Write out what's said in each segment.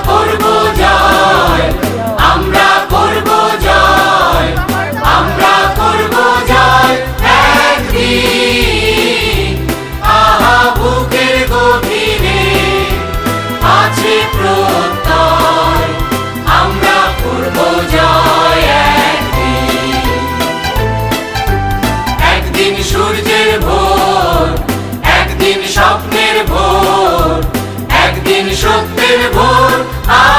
করব জয়, আমরা করব জয়, আমরা করব জয় একদিন। আহা বুকের গভীরে আছে প্রত্যয়, আমরা করব জয় একদিন। একদিন সূর্যের ভোর, একদিন স্বপ্নের ভোর, একদিন সত্যের ভোর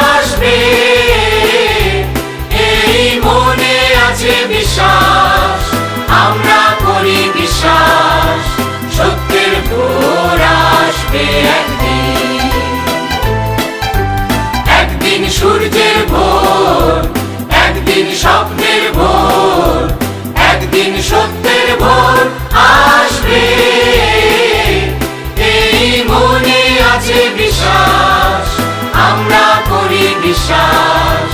আসবে, এই মনে আছে বিশ্বাস, আমরা করি বিশ্বাস, সত্যের ভোর আসবে একদিন। একদিন সূর্যের ভোর, একদিন স্বপ্নের ভোর, একদিন সত্যের ভোর আসবে, এই মনে আছে বিশ্বাস, আমরা করি বিশ্বাস।